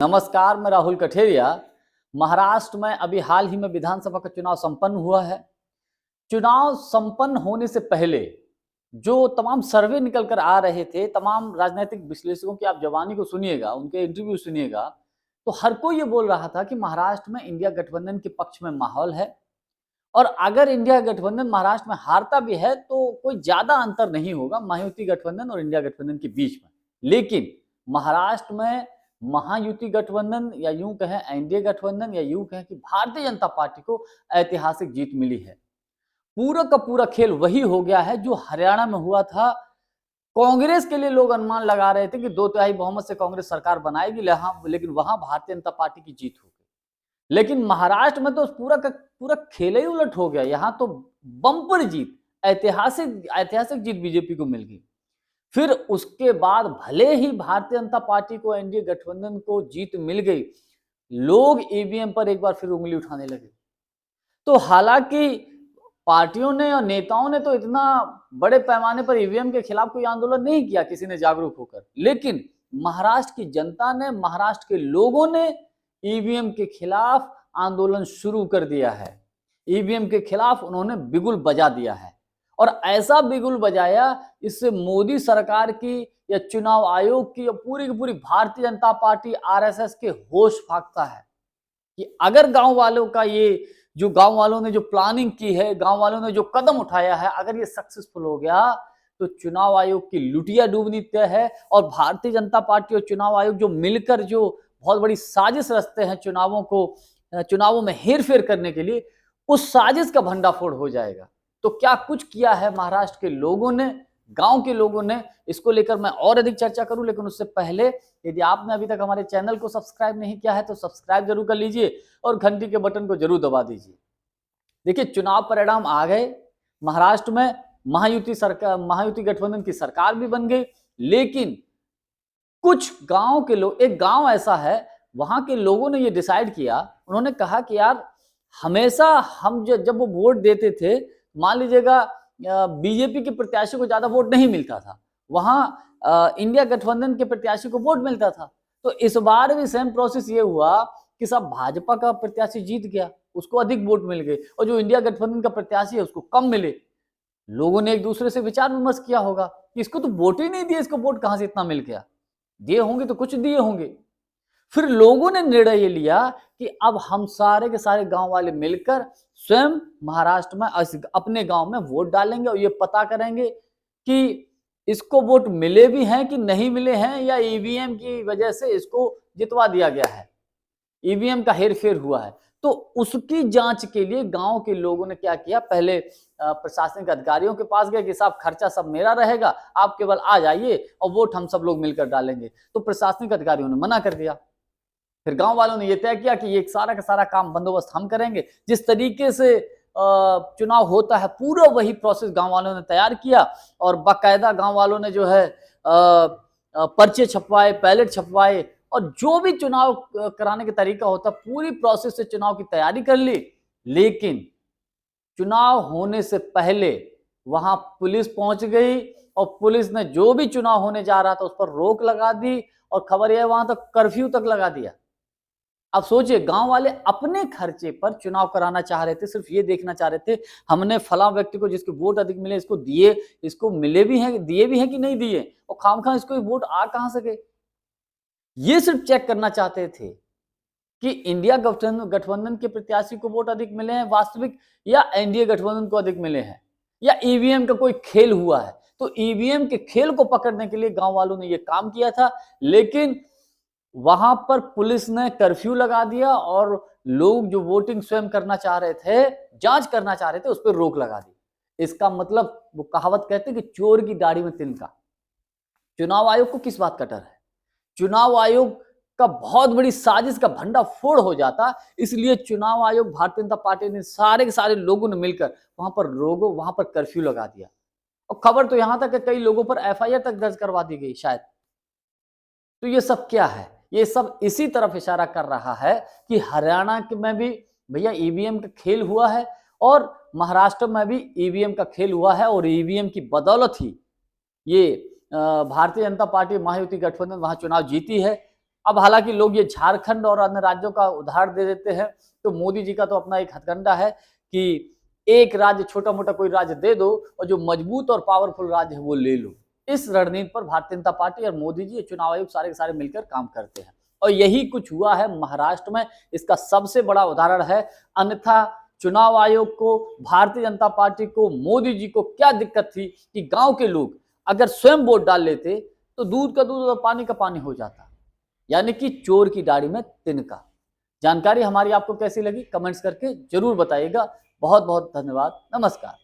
नमस्कार, मैं राहुल कठेरिया। महाराष्ट्र में अभी हाल ही में विधानसभा का चुनाव संपन्न हुआ है। चुनाव संपन्न होने से पहले जो तमाम सर्वे निकल कर आ रहे थे, तमाम राजनीतिक विश्लेषकों की आप जवानी को सुनिएगा, उनके इंटरव्यू सुनिएगा, तो हर कोई ये बोल रहा था कि महाराष्ट्र में इंडिया गठबंधन के पक्ष में माहौल है और अगर इंडिया गठबंधन महाराष्ट्र में हारता भी है तो कोई ज्यादा अंतर नहीं होगा महायुति गठबंधन और इंडिया गठबंधन के बीच में। लेकिन महाराष्ट्र में महायुति गठबंधन या यूं कहें एनडीए गठबंधन या यूं कहें कि भारतीय जनता पार्टी को ऐतिहासिक जीत मिली है। पूरा का पूरा खेल वही हो गया है जो हरियाणा में हुआ था। कांग्रेस के लिए लोग अनुमान लगा रहे थे कि 2/3 बहुमत से कांग्रेस सरकार बनाएगी, लेकिन वहां भारतीय जनता पार्टी की जीत हो गई। लेकिन महाराष्ट्र में तो पूरा का पूरा खेल ही उलट हो गया। यहाँ तो बम्पर जीत, ऐतिहासिक जीत बीजेपी को मिल गई। फिर उसके बाद भले ही भारतीय जनता पार्टी को एनडीए गठबंधन को जीत मिल गई, लोग ईवीएम पर एक बार फिर उंगली उठाने लगे। तो हालांकि पार्टियों ने और नेताओं ने तो इतना बड़े पैमाने पर ईवीएम के खिलाफ कोई आंदोलन नहीं किया किसी ने जागरूक होकर, लेकिन महाराष्ट्र की जनता ने, महाराष्ट्र के लोगों ने ईवीएम के खिलाफ आंदोलन शुरू कर दिया है। ईवीएम के खिलाफ उन्होंने बिगुल बजा दिया है और ऐसा बिगुल बजाया इससे मोदी सरकार की या चुनाव आयोग की या पूरी की पूरी भारतीय जनता पार्टी आरएसएस के होश फाकता है कि अगर गांव वालों का ये जो गांव वालों ने जो प्लानिंग की है, गांव वालों ने जो कदम उठाया है, अगर ये सक्सेसफुल हो गया तो चुनाव आयोग की लुटिया डूबनी तय है। और भारतीय जनता पार्टी और चुनाव आयोग जो मिलकर जो बहुत बड़ी साजिश रचते हैं चुनावों में हेरफेर करने के लिए, उस साजिश का भंडाफोड़ हो जाएगा। तो क्या कुछ किया है महाराष्ट्र के लोगों ने, गांव के लोगों ने, इसको लेकर मैं और अधिक चर्चा करूं, लेकिन उससे पहले यदि आपने अभी तक हमारे चैनल को सब्सक्राइब नहीं किया है तो सब्सक्राइब जरूर कर लीजिए और घंटी के बटन को जरूर दबा दीजिए। देखिए, चुनाव परिणाम आ गए। महाराष्ट्र में महायुति गठबंधन की सरकार भी बन गई, लेकिन कुछ गांव के लोग, एक गांव ऐसा है वहां के लोगों ने ये डिसाइड किया, उन्होंने कहा कि यार हमेशा हम जब वो वोट देते थे, मान लीजिएगा बीजेपी के प्रत्याशी को ज्यादा वोट नहीं मिलता था, वहां इंडिया गठबंधन के प्रत्याशी को वोट मिलता था। तो इस बार भी सेम प्रोसेस ये हुआ कि सब भाजपा का प्रत्याशी जीत गया, उसको अधिक वोट मिल गए, और जो इंडिया गठबंधन का प्रत्याशी है उसको कम मिले। लोगों ने एक दूसरे से विचार विमर्श किया होगा कि इसको तो वोट ही नहीं दिया, इसको वोट कहां से इतना मिल गया, दिए होंगे तो कुछ दिए होंगे। फिर लोगों ने निर्णय ये लिया कि अब हम सारे के सारे गांव वाले मिलकर स्वयं महाराष्ट्र में अपने गांव में वोट डालेंगे और ये पता करेंगे कि इसको वोट मिले भी हैं कि नहीं मिले हैं, या ईवीएम की वजह से इसको जितवा दिया गया है, ईवीएम का हेरफेर हुआ है। तो उसकी जांच के लिए गांव के लोगों ने क्या किया, पहले प्रशासनिक अधिकारियों के पास गए कि साहब खर्चा सब मेरा रहेगा, आप केवल आ जाइए और वोट हम सब लोग मिलकर डालेंगे। तो प्रशासनिक अधिकारियों ने मना कर दिया। फिर गांव वालों ने यह तय किया कि ये सारा का सारा काम बंदोबस्त हम करेंगे, जिस तरीके से चुनाव होता है पूरा वही प्रोसेस गांव वालों ने तैयार किया और बाकायदा गांव वालों ने जो है पर्चे छपवाए, बैलेट छपवाए और जो भी चुनाव कराने का तरीका होता पूरी प्रोसेस से चुनाव की तैयारी कर ली। लेकिन चुनाव होने से पहले वहां पुलिस पहुंच गई और पुलिस ने जो भी चुनाव होने जा रहा था उस पर रोक लगा दी और खबर यह वहां तक कर्फ्यू तक लगा दिया। अब सोचिए, गांव वाले अपने खर्चे पर चुनाव कराना चाह रहे थे, सिर्फ ये देखना चाह रहे थे हमने फलां व्यक्ति को जिसके वोट अधिक मिले इसको दिए, इसको मिले भी हैं, दिए भी हैं कि नहीं दिए, और खामखा इसको वोट आ कहां सके। ये सिर्फ चेक करना चाहते थे कि इंडिया गठबंधन के प्रत्याशी को वोट अधिक मिले हैं वास्तविक, या एनडीए गठबंधन को अधिक मिले हैं, या ईवीएम का कोई खेल हुआ है। तो ईवीएम के खेल को पकड़ने के लिए गांव वालों ने यह काम किया था, लेकिन वहां पर पुलिस ने कर्फ्यू लगा दिया और लोग जो वोटिंग स्वयं करना चाह रहे थे, जांच करना चाह रहे थे, उस पर रोक लगा दी। इसका मतलब वो कहावत कहते हैं कि चोर की दाढ़ी में तिनका। चुनाव आयोग को किस बात का डर है? चुनाव आयोग का बहुत बड़ी साजिश का भंडाफोड़ हो जाता, इसलिए चुनाव आयोग, भारतीय जनता पार्टी ने, सारे के सारे लोगों ने मिलकर वहां पर कर्फ्यू लगा दिया। और खबर तो यहां तक कि कई लोगों पर एफआईआर तक दर्ज करवा दी गई शायद। तो ये सब क्या है? ये सब इसी तरफ इशारा कर रहा है कि हरियाणा में भी भैया ईवीएम का खेल हुआ है और महाराष्ट्र में भी ईवीएम का खेल हुआ है, और ईवीएम की बदौलत ही ये भारतीय जनता पार्टी महायुति गठबंधन वहां चुनाव जीती है। अब हालांकि लोग ये झारखंड और अन्य राज्यों का उदाहरण दे देते हैं, तो मोदी जी का तो अपना एक हथकंडा है कि एक राज्य, छोटा मोटा कोई राज्य दे दो और जो मजबूत और पावरफुल राज्य है वो ले लो। इस रणनीति पर भारतीय जनता पार्टी और मोदी जी, चुनाव आयोग सारे के सारे मिलकर काम करते हैं और यही कुछ हुआ है महाराष्ट्र में। इसका सबसे बड़ा उदाहरण है। अन्यथा चुनाव आयोग को, भारतीय जनता पार्टी को, मोदी जी को क्या दिक्कत थी कि गांव के लोग अगर स्वयं वोट डाल लेते तो दूध का दूध और पानी का पानी हो जाता, यानी कि चोर की दाढ़ी में तिनका। जानकारी हमारी आपको कैसी लगी कमेंट्स करके जरूर बताइएगा। बहुत बहुत धन्यवाद। नमस्कार।